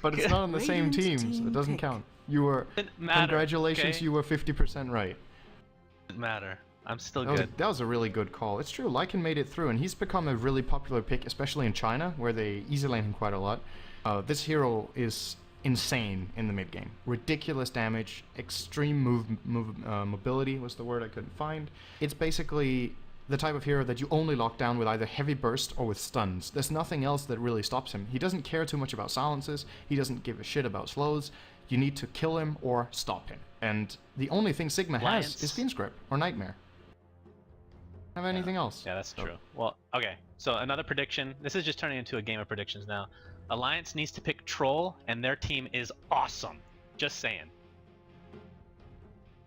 But it's not on the same team, so it doesn't count. You were... Congratulations, okay? you were 50% right. Doesn't matter. I'm still good. That was a really good call. It's true, Lycan made it through, and he's become a really popular pick, especially in China, where they easy lane him quite a lot. This hero is insane in the mid game. Ridiculous damage, extreme mobility was the word I couldn't find. It's basically the type of hero that you only lock down with either heavy burst or with stuns. There's nothing else that really stops him. He doesn't care too much about silences, he doesn't give a shit about slows. You need to kill him or stop him. And the only thing Sigma has is Fiend's Grip or Nightmare. Have anything else? Yeah, that's true. Well, okay. So another prediction. This is just turning into a game of predictions now. Alliance needs to pick Troll, and their team is awesome. Just saying.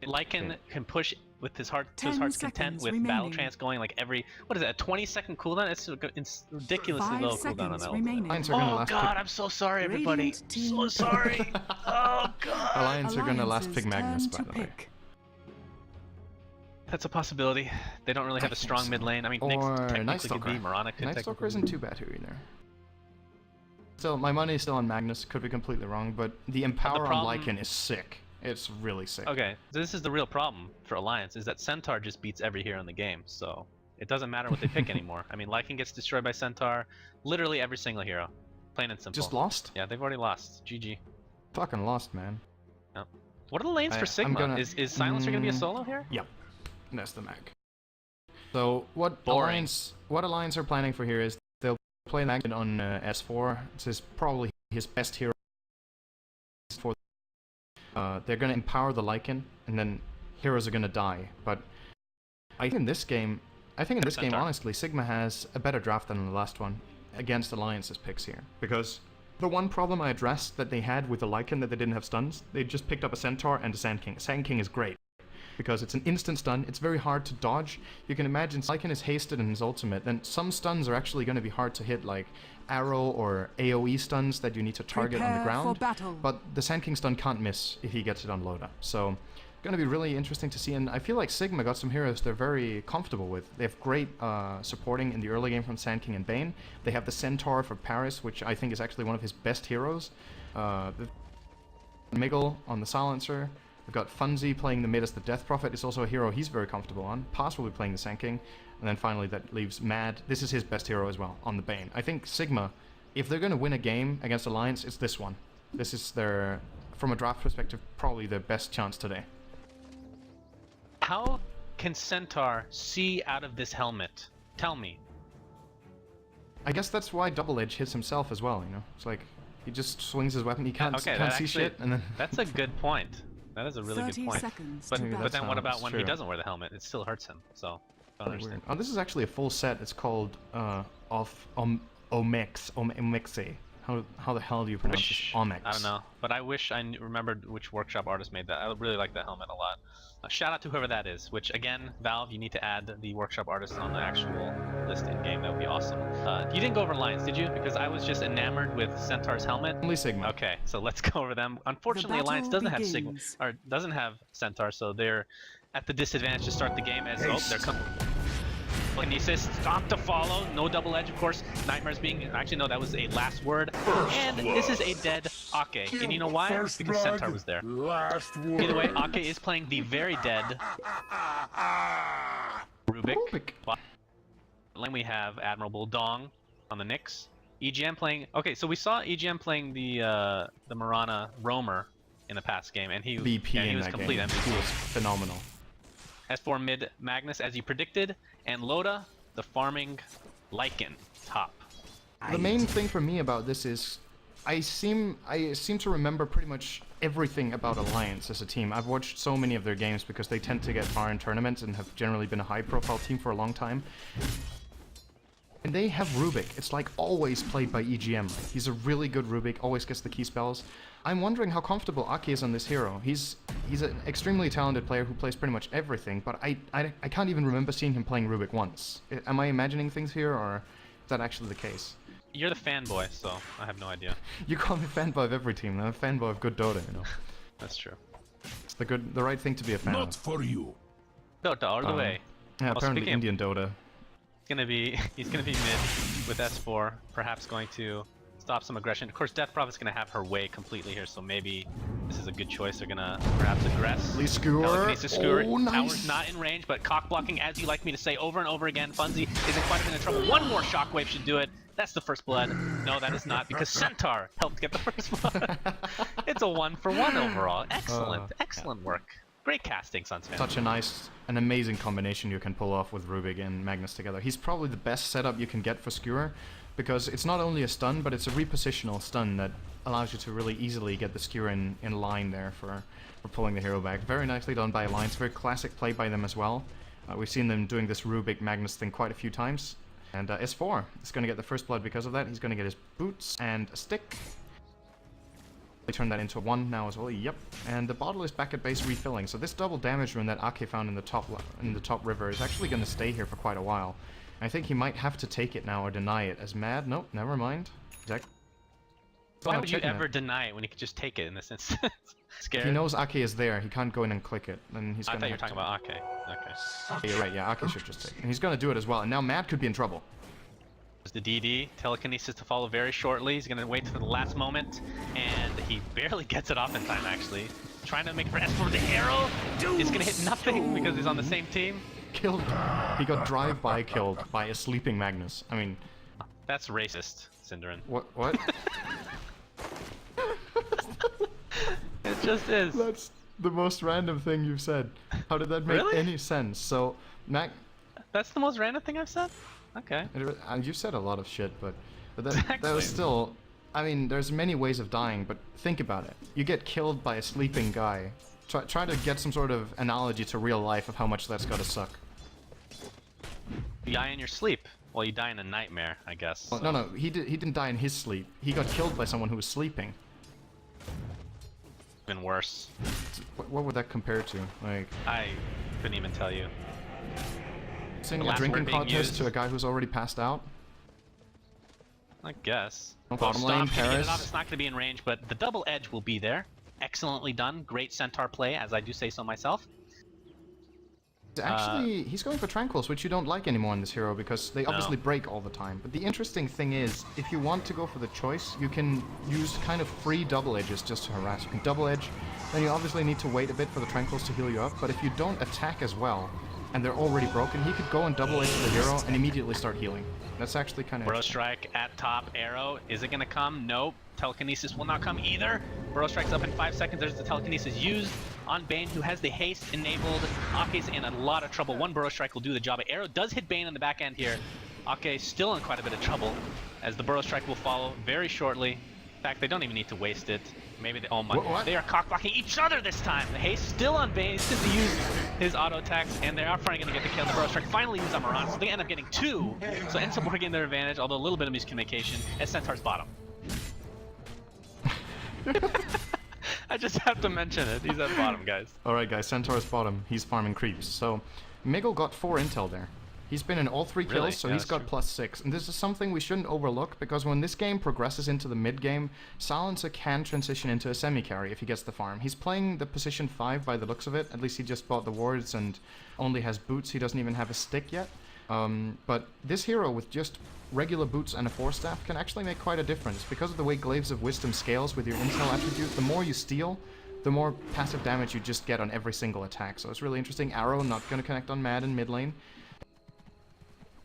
Lycan can push with his heart to his heart's content with Battle Trance going like every, what is that, a 20-second cooldown? It's ridiculously low cooldown on that. Oh god, I'm so sorry everybody. So sorry. Oh god. Alliance are gonna last pick Magnus, by the way. That's a possibility. They don't really have a strong mid lane. I mean, Nyx technically could be, Mirana could Night Stalker isn't too bad here either. So my money is still on Magnus, could be completely wrong, but the Empower on Lycan is sick. It's really sick. Okay, this is the real problem for Alliance, is that Centaur just beats every hero in the game, so it doesn't matter what they pick anymore. I mean, Lycan gets destroyed by Centaur, literally every single hero. Plain and simple. Just lost? Yeah, they've already lost. GG. Fucking lost, man. Yep. What are the lanes for Sigma? Is Silencer gonna be a solo here? Yep. That's the mag. So what Alliance are planning for here is they'll play Mag on S4. This is probably his best hero. They're gonna empower the Lycan, and then heroes are gonna die. But I think in this game, honestly, Sigma has a better draft than the last one against Alliance's picks here, because the one problem I addressed that they had with the Lycan that they didn't have stuns, they just picked up a Centaur and a Sand King. Sand King is great because it's an instant stun. It's very hard to dodge. You can imagine Lycan is hasted in his ultimate, then some stuns are actually going to be hard to hit, like arrow or AoE stuns that you need to target on the ground. But the Sand King stun can't miss if he gets it on Loda. So going to be really interesting to see, and I feel like Sigma got some heroes they're very comfortable with. They have great supporting in the early game from Sand King and Bane. They have the Centaur for Paris, which I think is actually one of his best heroes. The Miggle on the Silencer. We've got Funzy playing the mid as the Death Prophet. It's also a hero he's very comfortable on. Pass will be playing the Sand King. And then finally that leaves Mad. This is his best hero as well, on the Bane. I think Sigma, if they're going to win a game against Alliance, it's this one. This is their, from a draft perspective, probably their best chance today. How can Centaur see out of this helmet? Tell me. I guess that's why Double Edge hits himself as well, you know? It's like, he just swings his weapon, he can't see shit, and then... That's a good point. That is a really good point. But then what about when he doesn't wear the helmet? It still hurts him, so... Don't understand. Oh, this is actually a full set. It's called Omexe. How the hell do you pronounce this? Omex. I don't know, but I wish I remembered which workshop artist made that. I really like that helmet a lot. Shout out to whoever that is, which again, Valve, you need to add the workshop artist on the actual list in game. That would be awesome. You didn't go over Alliance, did you? Because I was just enamored with Centaur's helmet. Only Sigma. Okay, so let's go over them. Unfortunately, Alliance doesn't have Sigma, or doesn't have Centaur, so they're at the disadvantage to start the game as they're coming. Kinesis, Stomp to follow, no Double Edge, of course. Nightmares being, actually no, that was a last word. And this is a dead Ake. And you know why? Because Centaur was there. Either way, Ake is playing the very dead Rubik. Then we have Admirable Dong on the Nyx. EGM playing, okay, so we saw EGM playing the Mirana Roamer in the past game, and he was complete MVP. He was phenomenal. As for mid Magnus, as you predicted, and Loda, the farming Lycan top. The main thing for me about this is I seem to remember pretty much everything about Alliance as a team. I've watched so many of their games because they tend to get far in tournaments and have generally been a high-profile team for a long time. And they have Rubik. It's like always played by EGM. He's a really good Rubik, always gets the key spells. I'm wondering how comfortable Ake is on this hero. He's an extremely talented player who plays pretty much everything, but I can't even remember seeing him playing Rubik once. Am I imagining things here, or is that actually the case? You're the fanboy, so I have no idea. You call me fanboy of every team. I'm a fanboy of good Dota, you know. That's true. It's the right thing to be a fan of. Not for you. Dota all the way. Yeah, apparently Indian Dota. He's gonna be mid with S4, perhaps going to stop some aggression. Of course, Death Prophet's gonna have her way completely here, so maybe this is a good choice. They're gonna perhaps aggress. Lee Skewer. Telekinesis Skewer. Oh, nice. Tower's not in range, but cock blocking, as you like me to say over and over again. Funzy isn't quite a bit of trouble. One more shockwave should do it. That's the first blood. No, that is not, because Centaur helped get the first blood. It's a 1-for-1 overall. Excellent, excellent work. Great casting, Sunsfan. Such a nice, an amazing combination you can pull off with Rubik and Magnus together. He's probably the best setup you can get for Skewer, because it's not only a stun, but it's a repositional stun that allows you to really easily get the Skewer in line there for pulling the hero back. Very nicely done by Alliance. Very classic play by them as well. We've seen them doing this Rubik Magnus thing quite a few times. And S4 is going to get the first blood because of that. He's going to get his boots and a stick. They turn that into a 1 now as well. Yep. And the bottle is back at base refilling. So this double damage rune that Ake found in the top river is actually going to stay here for quite a while. I think he might have to take it now or deny it as mad. Nope, never mind. Why would you ever deny it when you could just take it in this instance? Scared. He knows Ake is there. He can't go in and click it. And he's I gonna thought you were talking about Ake. Okay. You're right. Yeah, Ake should just take it. And he's going to do it as well. And now Mad could be in trouble. There's the DD. Telekinesis to follow very shortly. He's going to wait for the last moment. And he barely gets it off in time, actually. Trying to make for S4 the arrow. It's going to hit nothing because he's on the same team. Killed. He got drive-by killed by a sleeping Magnus. I mean... That's racist, Cinderin. What? It just is. That's the most random thing you've said. How did that make Really? any sense? So, That's the most random thing I've said? Okay. You said a lot of shit, but that Exactly. was still... I mean, there's many ways of dying, but think about it. You get killed by a sleeping guy. Try to get some sort of analogy to real life of how much that's gotta suck. You die in your sleep. Well, you die in a nightmare, I guess. Well, no, he didn't die in his sleep. He got killed by someone who was sleeping. Even worse. What would that compare to? Like, I couldn't even tell you. sing The a last drinking word being contest used. to a guy who's already passed out? I guess. Bottom Stop, lane, can you get it Paris. off? It's not going to be in range, but the double edge will be there. Excellently done. Great Centaur play, as I do say so myself. Actually, he's going for Tranquils, which you don't like anymore in this hero, because they obviously No. break all the time. But the interesting thing is, if you want to go for the choice, you can use kind of free double edges just to harass. You can double edge, then you obviously need to wait a bit for the Tranquils to heal you up, but if you don't attack as well, and they're already broken, he could go and double edge the hero and immediately start healing. That's actually kind of Burrow Strike at top. Arrow. Is it going to come? Nope. Telekinesis will not come either. Burrow Strike's up in 5 seconds. There's the Telekinesis used on Bane, who has the haste enabled. Ake's in a lot of trouble. One Burrow Strike will do the job. Arrow does hit Bane on the back end here. Ake still in quite a bit of trouble, as the Burrow Strike will follow very shortly. In fact, they don't even need to waste it. Maybe they, oh my, What? they are cock blocking each other this time. The haste still on Bane because he used his auto attacks, and they are finally going to get the kill. The Burrow Strike finally used on Moran, so they end up getting 2. So it ends up working their advantage, although a little bit of miscommunication as Centaur's bottom. I just have to mention it. He's at bottom, guys. Alright guys, Centaur's bottom. He's farming creeps. So, Miggle got 4 intel there. He's been in all 3 kills, Really? so Yeah, he's that's got true. +6. And this is something we shouldn't overlook, because when this game progresses into the mid-game, Silencer can transition into a semi-carry if he gets the farm. He's playing the position 5 by the looks of it. At least he just bought the wards and only has boots. He doesn't even have a stick yet. But this hero with just regular boots and a 4-staff can actually make quite a difference. Because of the way Glaives of Wisdom scales with your intel attribute, the more you steal, the more passive damage you just get on every single attack. So it's really interesting. Arrow not going to connect on Mad in mid lane.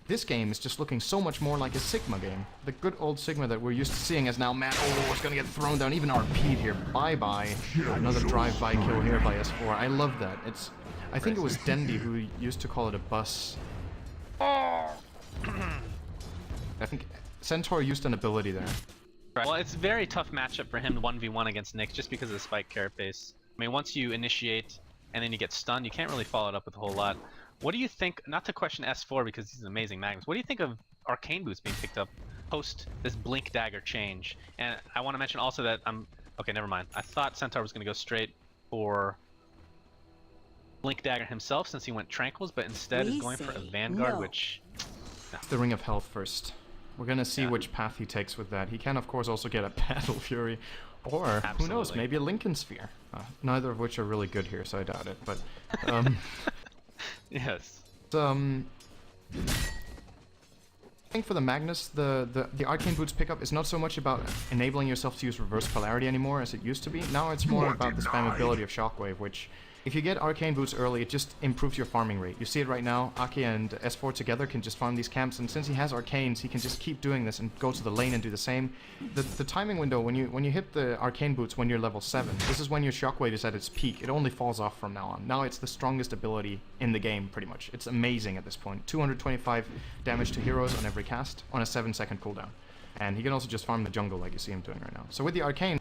This game is just looking so much more like a Sigma game. The good old Sigma that we're used to seeing as now Mad, oh, it's going to get thrown down, even RP'd here. Bye-bye. Another drive-by kill here by S4. I love that. I think it was Dendi who used to call it a bus. I think Centaur used an ability there. Well, it's a very tough matchup for him to 1v1 against Nick just because of the spike carapace. I mean, once you initiate and then you get stunned, you can't really follow it up with a whole lot. What do you think, not to question S4 because he's an amazing Magnus, what do you think of Arcane Boots being picked up post this Blink Dagger change? And I want to mention also that okay, never mind. I thought Centaur was going to go straight for Blink Dagger himself since he went Tranquils, but instead is going for a Vanguard, which... No. The Ring of Health first. We're gonna see which path he takes with that. He can, of course, also get a Battle Fury, or who knows, maybe a Lincoln Sphere. Neither of which are really good here, so I doubt it. But yes. I think for the Magnus, the Arcane Boots pickup is not so much about enabling yourself to use reverse polarity anymore as it used to be. Now it's more about the spammability of Shockwave, which, if you get Arcane Boots early, it just improves your farming rate. You see it right now, Aki and S4 together can just farm these camps, and since he has Arcanes, he can just keep doing this and go to the lane and do the same. The timing window, when you hit the Arcane Boots when you're level 7, this is when your Shockwave is at its peak. It only falls off from now on. Now it's the strongest ability in the game, pretty much. It's amazing at this point. 225 damage to heroes on every cast, on a 7-second cooldown. And he can also just farm the jungle like you see him doing right now. So with the Arcane,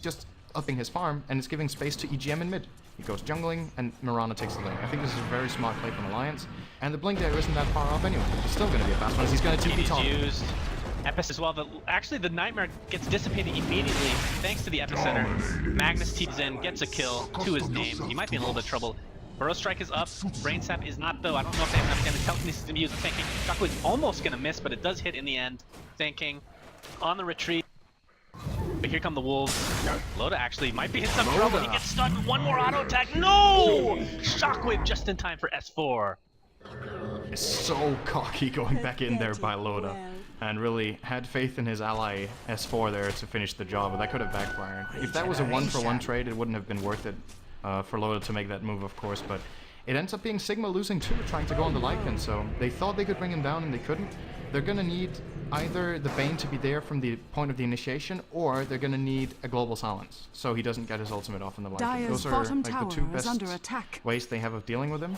just upping his farm, and it's giving space to EGM in mid. He goes jungling, and Mirana takes the lane. I think this is a very smart play from Alliance, and the Blink Dagger isn't that far off anyway. It's still going to be a fast one, as he's going to TP top. Used. Epis as well. Actually, the Nightmare gets dissipated immediately thanks to the Epicenter. Magnus teeps in, gets a kill to his name. He might be in a little bit of trouble. Burrow Strike is up. Brain Sap is not, though. I don't know if they have enough damage. Telekinesis to be used. Thinking Shockwave is almost going to miss, but it does hit in the end. Thinking on the retreat. But here come the wolves. Loda actually might be in some trouble. He gets stunned. One more auto attack. No! Shockwave just in time for S4. Is so cocky going back in there by Loda, and really had faith in his ally S4 there to finish the job, but that could have backfired. If that was a 1-for-1 trade, it wouldn't have been worth it for Loda to make that move, of course, but it ends up being Sigma losing too, trying to go on the Lycan, so they thought they could bring him down and they couldn't. They're gonna need either the Bane to be there from the point of the initiation, or they're gonna need a global silence, so he doesn't get his ultimate off in the Lycan. Those are like the two best ways they have of dealing with him.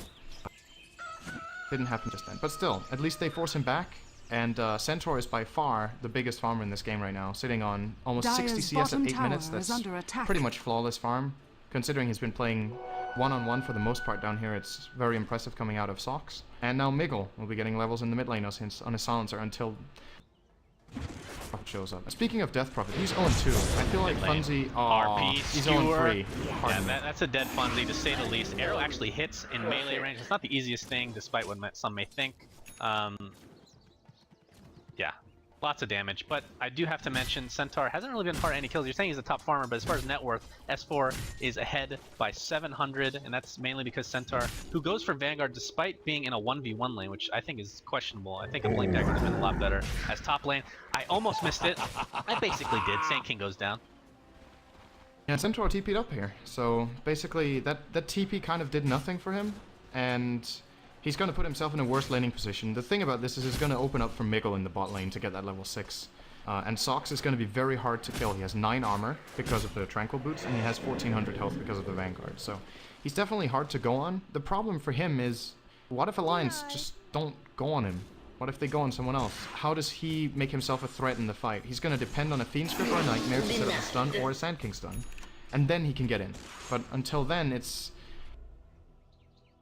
Didn't happen just then, but still, at least they force him back, and Centaur is by far the biggest farmer in this game right now, sitting on almost 60 CS at 8 minutes. That's pretty much flawless farm, considering he's been playing one-on-one for the most part down here. It's very impressive coming out of Sox. And now Miggle will be getting levels in the mid lane on his silencer until Prophet shows up. Speaking of Death Prophet, he's 0-2. I feel like Funzy, he's 0-3. Yeah, that's a dead Funzy to say the least. Arrow actually hits in melee range. It's not the easiest thing, despite what some may think. Yeah, lots of damage. But I do have to mention, Centaur hasn't really been part of any kills. You're saying he's a top farmer, but as far as net worth, S4 is ahead by 700, and that's mainly because Centaur, who goes for Vanguard despite being in a 1v1 lane, which I think is questionable. I think a Blink Dagger would have been a lot better. As top lane, I almost missed it. I basically did. Sand King goes down. Yeah, Centaur TP'd up here, so basically that TP kind of did nothing for him, and he's going to put himself in a worse laning position. The thing about this is it's going to open up for Miggle in the bot lane to get that level 6. And Sox is going to be very hard to kill. He has 9 armor because of the Tranquil Boots, and he has 1400 health because of the Vanguard. So he's definitely hard to go on. The problem for him is, what if Alliance just don't go on him? What if they go on someone else? How does he make himself a threat in the fight? He's going to depend on a Fiend Script or a Nightmare to set up a stun, or a Sand King stun. And then he can get in. But until then, it's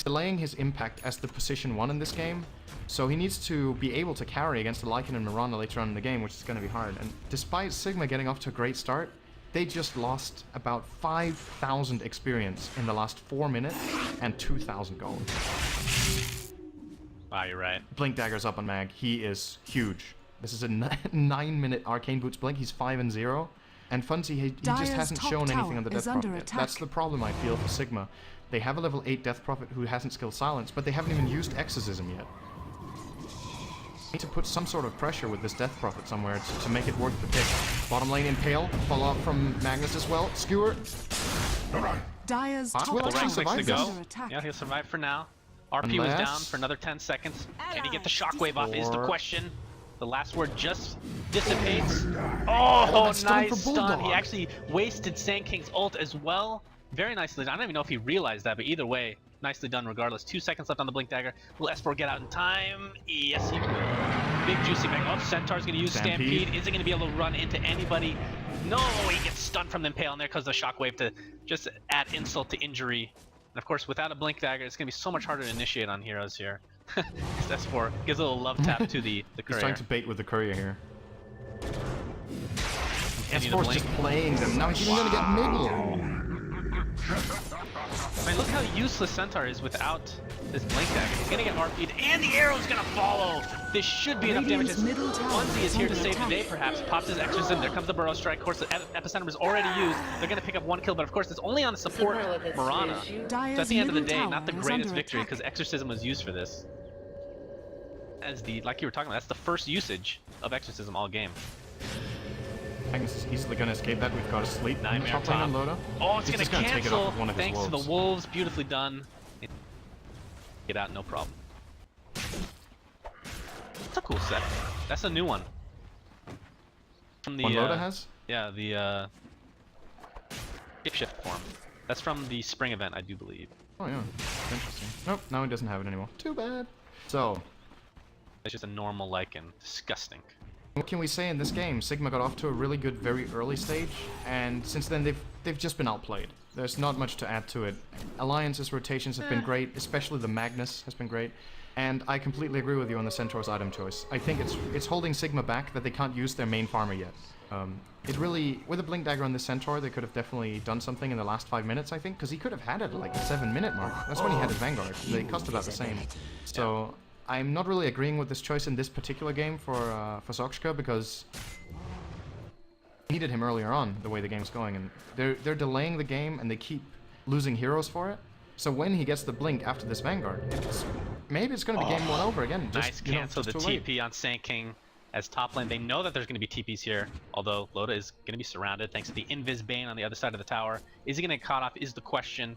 delaying his impact as the position 1 in this game, so he needs to be able to carry against the Lycan and Mirana later on in the game, which is going to be hard. And despite Sigma getting off to a great start, they just lost about 5,000 experience in the last 4 minutes and 2,000 gold. Wow, you're right. Blink Dagger's up on Mag. He is huge. This is a 9-minute Arcane Boots Blink. He's 5-0. And Funzy, he just hasn't shown anything on the Death Prophet yet. That's the problem I feel for Sigma. They have a level 8 Death Prophet who hasn't skilled Silence, but they haven't even used Exorcism yet. They need to put some sort of pressure with this Death Prophet somewhere to make it worth the pick. Bottom lane Impale, follow up from Magnus as well. Skewer. Dyer's top tower is under attack. Yeah, he'll survive for now. RP was down for another 10 seconds. Can he get the shockwave off is the question. The last word just dissipates. Oh, nice stun. He actually wasted Sand King's ult as well. Very nicely done. I don't even know if he realized that, but either way, nicely done regardless. 2 seconds left on the Blink Dagger. Will S4 get out in time? Yes, he will. Big juicy bang. Oh, Centaur's going to use Stampede. Isn't going to be able to run into anybody. No, he gets stunned from the Impale in there because of the Shockwave to just add insult to injury. And of course, without a Blink Dagger, it's going to be so much harder to initiate on heroes here. S4 gives a little love tap to the courier. He's trying to bait with the courier here. S4's just playing them. Now he's even going to get Miggle. I mean, look how useless Centaur is without this Blink Dagger. He's gonna get RP'd, and the arrow's gonna follow! This should be enough damage. Funzy is here to save the day, perhaps. Pops his Exorcism. There comes the Burrow Strike. Of course, the Epicenter is already used. They're gonna pick up 1 kill, but of course, it's only on the support Mirana. So at the end of the day, not the greatest victory, because Exorcism was used for this. as the, like you were talking about, that's the first usage of Exorcism all game. Magnus is easily going to escape that. We've got a sleep. Nightmare top lane on Loda. Oh, it's He's going to just gonna take it off cancel with one of his thanks to the wolves. wolves. Beautifully done. Get out, no problem. That's a cool set. That's a new one. From the, One Loda has? Yeah, the shift form. That's from the spring event, I do believe. Oh yeah, interesting. Nope, now he doesn't have it anymore. Too bad. So, It's just a normal Lycan. Disgusting. what can we say in this game? Sigma got off to a really good, very early stage, and since then they've just been outplayed. There's not much to add to it. Alliance's rotations have been great, especially the Magnus has been great, and I completely agree with you on the Centaur's item choice. I think it's holding Sigma back that they can't use their main farmer yet. It really, with a Blink Dagger on the Centaur, they could have definitely done something in the last 5 minutes, I think, because he could have had it at like the 7-minute mark. That's when he had his Vanguard. They cost about the same. So I'm not really agreeing with this choice in this particular game for Soxka, because I needed him earlier on, the way the game's going, and they're delaying the game and they keep losing heroes for it. So when he gets the Blink after this Vanguard, maybe it's going to be game 1 over again. Nice cancel the TP on Sand King. As top lane, they know that there's going to be TPs here, although Loda is going to be surrounded thanks to the Invis Bane on the other side of the tower. Is he going to get caught off is the question.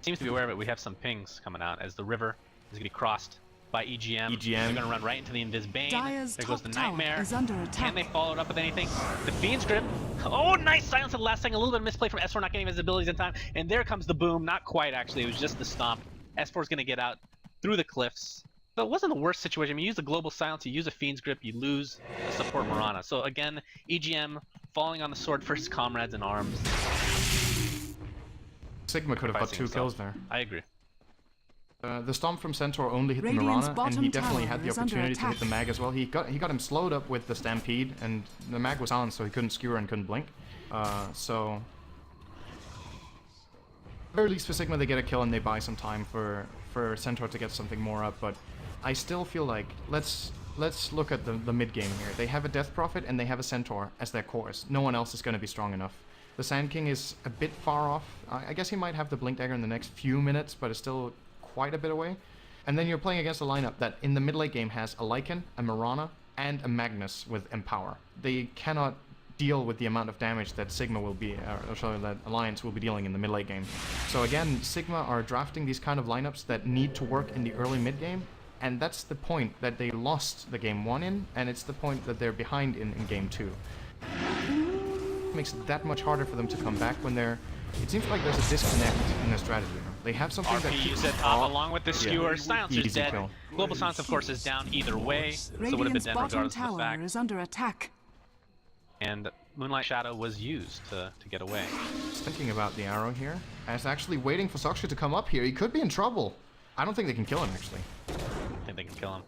Seems to be aware of it. We have some pings coming out as the river is going to be crossed by EGM. They're going to run right into the Invis Bane. There goes the Nightmare. Can they follow it up with anything? The Fiend's Grip. Oh, nice silence at the last second. A little bit of misplay from S4 not getting his abilities in time. And there comes the boom. Not quite, actually. It was just the stomp. S4 is going to get out through the cliffs. But it wasn't the worst situation. I mean, you use the Global Silence, you use a Fiend's Grip, you lose a support Mirana. So again, EGM falling on the sword for his comrades in arms. Sigma could have got 2 kills there. I agree. The Stomp from Centaur only hit the Mirana, and he definitely had the opportunity to hit the Mag as well. He got him slowed up with the Stampede, and the Mag was silenced, so he couldn't skewer and couldn't blink. So at the very least for Sigma, they get a kill and they buy some time for Centaur to get something more up, but I still feel like let's look at the mid game here. They have a Death Prophet and they have a Centaur as their cores. No one else is going to be strong enough. The Sand King is a bit far off. I guess he might have the Blink Dagger in the next few minutes, but it's still quite a bit away. And then you're playing against a lineup that in the mid late game has a Lycan, a Mirana, and a Magnus with Empower. They cannot deal with the amount of damage that Sigma will be, or sorry, that Alliance will be dealing in the mid late game. So again, Sigma are drafting these kind of lineups that need to work in the early mid game, and that's the point that they lost the game 1 in, and it's the point that they're behind in game 2. It makes it that much harder for them to come back when they're... It seems like there's a disconnect in their strategy. They have something that keeps at top along with the skewer. Silencer's dead. Kill. Global Silence, of course, is down either way, so it would have been dead regardless of the fact. Is under attack. And Moonlight Shadow was used to get away. Just thinking about the arrow here. As actually waiting for Soxka to come up here. He could be in trouble. I don't think they can kill him, actually. I think they can kill him.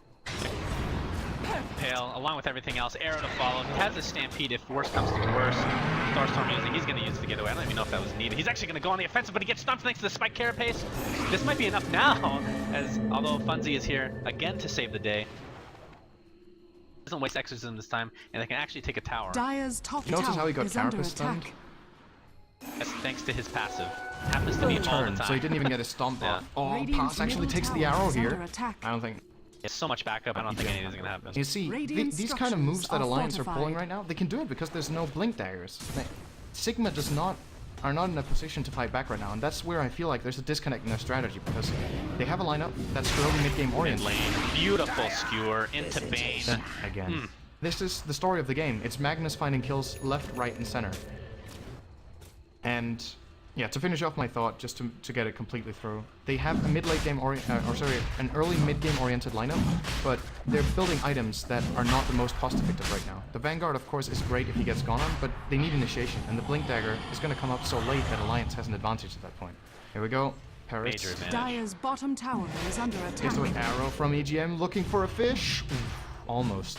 Pale, along with everything else, arrow to follow. He has a Stampede if worse comes to worse. Starstorm using, he's going to use it to get away. I don't even know if that was needed. He's actually going to go on the offensive, but he gets stumped thanks to the Spike Carapace. This might be enough now, as although Funzy is here again to save the day. Doesn't waste Exorcism this time, and they can actually take a tower. Dire's top You notice how he got is under Carapace stunned? attack. That's thanks to his passive. Happens to be all the Turn, time. so he didn't even get his stomp Yeah. off. Oh, Radiant's Pass actually middle takes the tower arrow is here. under attack. I don't think... There's so much backup, I don't think anything's going to happen. You see, Radiant these kind of moves that structures are Alliance are pulling fortified. right now, they can do it because there's no Blink Daggers. Sigma are not in a position to fight back right now, and that's where I feel like there's a disconnect in their strategy, because they have a lineup that's early mid-game Mid oriented. lane, beautiful skewer into Bane. Then again. This is the story of the game. It's Magnus finding kills left, right, and center. And yeah, to finish off my thought, just to get it completely through, they have a mid-late game an early mid-game oriented lineup, but they're building items that are not the most cost-effective right now. The Vanguard, of course, is great if he gets gone on, but they need initiation, and the Blink Dagger is going to come up so late that Alliance has an advantage at that point. Here we go. Paris. Major advantage. Dire's bottom tower is under attack. Here's an arrow from EGM looking for a fish. Almost.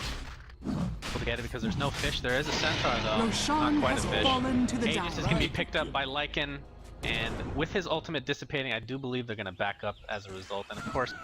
To get it because there's no fish. There is a Centaur though. Roshan Not quite has a fish. fallen to the Aegis is going to be downright. picked up by Lycan, and with his ultimate dissipating, I do believe they're going to back up as a result. And of course,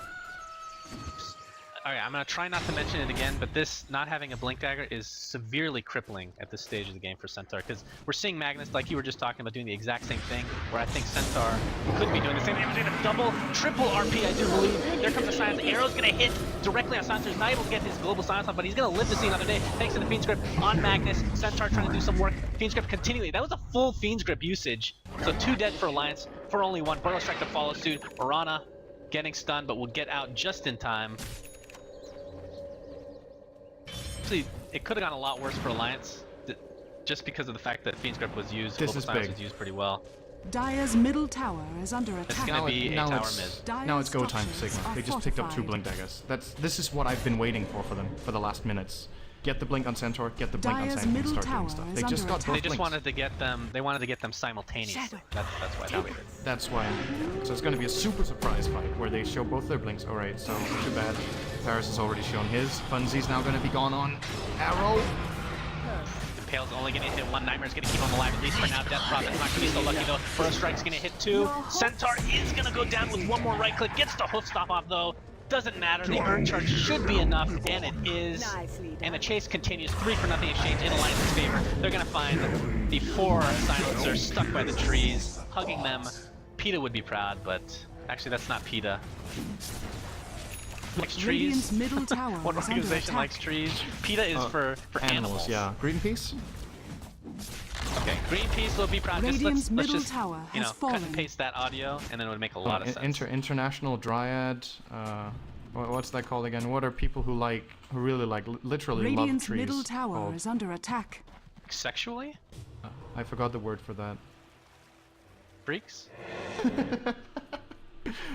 Alright, I'm gonna try not to mention it again, but this not having a blink dagger is severely crippling at this stage of the game for Centaur, because we're seeing Magnus, like you were just talking about, doing the exact same thing, where I think Centaur could be doing the same thing. He's doing a double, triple RP, I do believe. There comes the silence. Arrow's gonna hit directly on Silencer. He's not able to get his global silence on, but he's gonna live to see another day thanks to the Fiend's Grip on Magnus. Centaur trying to do some work. Fiend's Grip continually. That was a full Fiend's Grip usage. So 2 dead for Alliance, for only 1. Burrow Strike to follow suit. Orana getting stunned, but will get out just in time. Actually, it could have gone a lot worse for Alliance, just because of the fact that Fiend's Grip was used. This Global is Silence big. was used pretty well. Dire's middle tower is under It's attack. gonna be a tower mid. Now it's go time for Structures Sigma. are They just picked up 2 fortified. blink daggers. This is what I've been waiting for them for the last minutes. Get the blink on Centaur, get the blink on Dire's Sand, and middle start doing tower stuff. is They just under got attack. both They just blinks. wanted to get them. They wanted to get them simultaneously. Shadow. That's why they waited. That's why. So it's going to be a super surprise fight where they show both their blinks. Alright, so too bad. Paris has already shown his. Funzy's now going to be gone on Arrow. Impale's only gonna hit 1. Nightmare's gonna keep him alive, at least for now. Death Prophet's not gonna be so lucky though. Burrow Strike's gonna hit 2. Centaur is gonna go down with 1 more right click. Gets the hoof stop off though. Doesn't matter. The Earth Charge should be enough, and it is. And the chase continues. 3-0 exchange in Alliance's favor. They're gonna find the 4 silencers stuck by the trees, hugging them. PETA would be proud, but actually that's not PETA. Likes trees. Radiant's middle tower What is under organization attack. likes trees? PETA is for animals. Yeah. Greenpeace? Okay, Greenpeace will be proud. Just Radiant's let's middle just, tower you know, has cut and fallen. paste that audio, and then it would make a lot of sense. International Dryad. What's that called again? What are people who really literally Radiant's love trees middle tower called? is under attack. Sexually? I forgot the word for that. Freaks?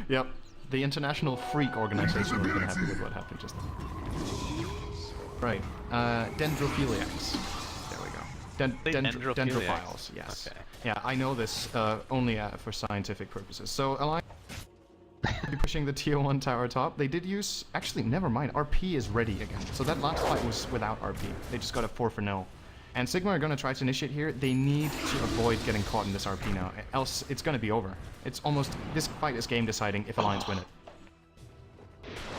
Yep. The International Freak Organization would have been happy with what happened just then. Right. Dendrophiliacs. There we go. Dendrophiles, yes. Okay. Yeah, I know this only for scientific purposes. So, Alliance will be pushing the tier 1 tower top. They did use... Actually, never mind. RP is ready again. So that last fight was without RP. They just got a 4-0. And Sigma are going to try to initiate here. They need to avoid getting caught in this RP now, else it's going to be over. It's almost... This fight is game deciding if Alliance win it.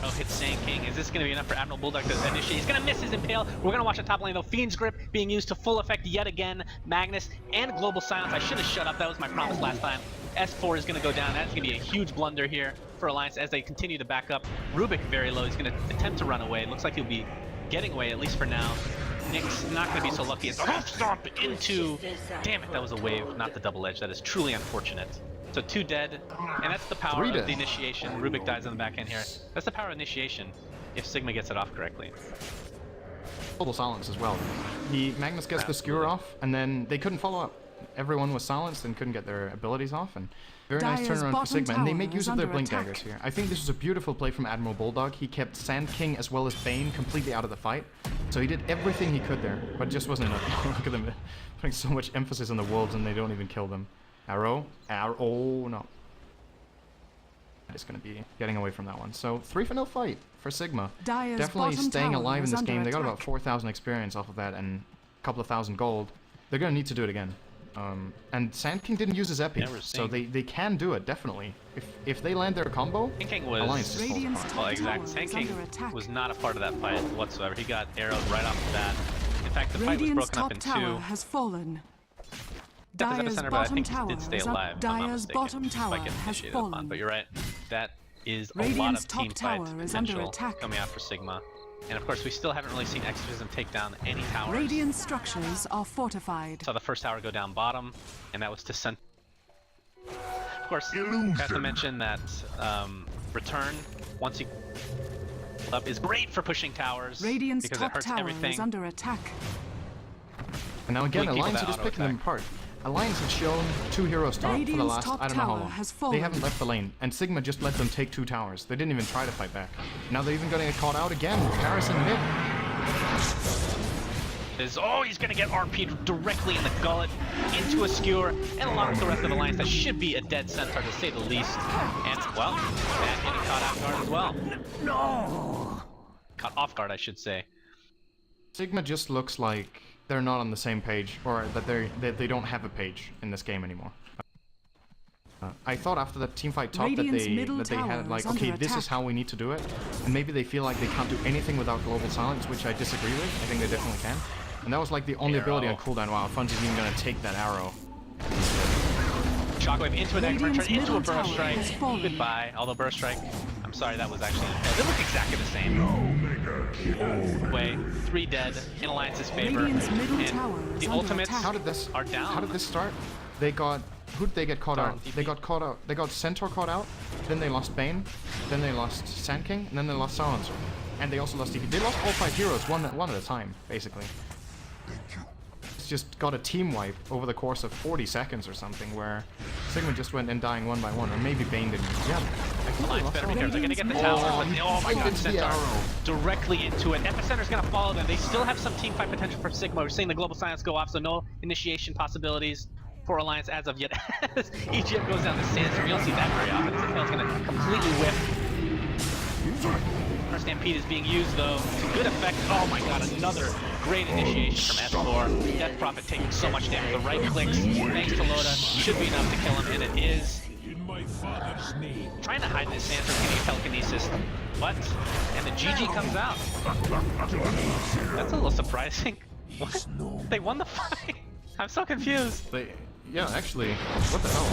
Oh, hit Sand King. Is this going to be enough for Admiral Bulldog to initiate? He's going to miss his Impale. We're going to watch the top lane though. Fiend's Grip being used to full effect yet again. Magnus and Global Silence. I should have shut up. That was my promise last time. S4 is going to go down. That's going to be a huge blunder here for Alliance as they continue to back up. Rubik very low. He's going to attempt to run away. It looks like he'll be getting away, at least for now. Nick's not going to be so lucky. It's a hoof stomp into... Damn it, that was a wave, not the double edge. That is truly unfortunate. So 2 dead, and that's the power of the initiation. Rubik dies on the back end here. That's the power of initiation, if Sigma gets it off correctly. Global silence as well. Magnus gets the skewer off, and then they couldn't follow up. Everyone was silenced and couldn't get their abilities off, and very nice Dire's turnaround for Sigma, and they make tower use is of their under blink attack. daggers here. I think this was a beautiful play from Admiral Bulldog. He kept Sand King as well as Bane completely out of the fight, so he did everything he could there, but it just wasn't enough. Look at them putting so much emphasis on the wolves, and they don't even kill them. Arrow, oh no. Is going to be getting away from that one. So 3-0 fight for Sigma. Dire's Definitely bottom staying tower alive in is this under game. They got about attack. 4,000 experience off of that and a couple of thousand gold. They're going to need to do it again. And Sand King didn't use his epi, so they can do it definitely. If they land their combo, Sand King was... Alliance just falls Radiant's apart. Well, top exactly. tower Sand is King under attack. was not a part of that fight whatsoever. He got arrowed right off the bat. In fact, the fight was Radiant's broken up top in tower 2. has fallen. Got the Dire's epicenter, but I bottom think he tower did stay is up. alive. if I'm not Dire's mistaken, bottom despite tower getting has initiated upon. fallen. But you're right. That is a lot Radiant's of team top fight tower is under potential attack. coming out for Sigma. And of course, we still haven't really seen Exorcism take down any towers. Radiant structures are fortified. Saw the first tower go down bottom, and that was to send. Of course, I have to mention that return once you up is great for pushing towers Radiant's because it top hurts tower everything. is under attack. And now again, Blink people Alliance that are just picking them auto-attack. apart. Alliance have shown 2 heroes top for the Radiant's last, top I don't know how tower long. has They fallen. haven't left the lane, and Sigma just let them take 2 towers. They didn't even try to fight back. Now they're even going to get caught out again. Harrison mid. Oh, he's gonna get RP'd directly in the gullet, into a skewer, and along with the rest of the Alliance, that should be a dead Centaur to say the least. And, well, that getting caught off guard as well. No! Caught off guard, I should say. Sigma just looks like they're not on the same page, or that they don't have a page in this game anymore. I thought after that teamfight top that Radiant's they middle had tower like, is under okay, this is attack. how we need to do it, and maybe they feel like they can't do anything without global silence, which I disagree with. I think they definitely can. And that was like the only ability on cooldown. Wow, Funzy's even gonna take that arrow. Shockwave into an Egg Merchant, into a middle Burst tower Strike. has fallen. Goodbye. Although Burst Strike, I'm sorry, that was actually... They look exactly the same. Way, 3 dead in Alliance's favor. Radiant's middle And tower is the under ultimates attack. How did this? are down. How did this start? They got. Who did they get caught Sorry, out? DP. They got caught out. They got Centaur caught out. Then they lost Bane. Then they lost Sand King. And then they lost Silencer. And they also lost DP. They lost all 5 heroes one at a time, basically. It's just got a team wipe over the course of 40 seconds or something, where Sigma just went in dying one by one, or maybe Bane didn't. Yeah, I think they Alliance lost better be all. careful. They're gonna get the Radiant's tower, but oh my god, into the Centaur arrow. directly into it. Epicenter's gonna follow them. They still have some team fight potential for Sigma. We're seeing the global silence go off, so no initiation possibilities for Alliance as of yet. As EGM goes down the sandstorm, you don't see that very often. Zinfand's gonna completely whiff. First Stampede is being used though to good effect. Oh my god, another great initiation from S4. Death Prophet taking so much damage. The right clicks, thanks to Loda, should be enough to kill him, and it is. Trying to hide this Sandstorm, getting a telekinesis. What? And the GG comes out. That's a little surprising. What? They won the fight? I'm so confused. Yeah, actually, what the hell?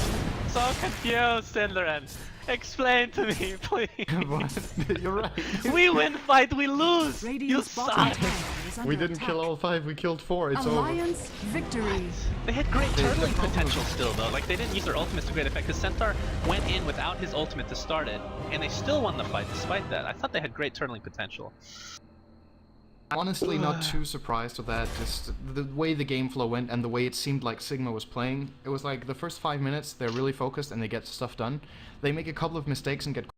So confused, Sindleran. Explain to me, please. What? You're right. We win fight, we lose. You Radiant's bottom suck. tower is under We didn't attack. kill all 5. We killed 4. It's over. Alliance victory. They had great turtling potential still though. Like they didn't use their ultimates to great effect because Centaur went in without his ultimate to start it, and they still won the fight despite that. I thought they had great turtling potential. Honestly, not too surprised with that. Just the way the game flow went and the way it seemed like Sigma was playing. It was like the first 5 minutes, they're really focused and they get stuff done. They make a couple of mistakes and get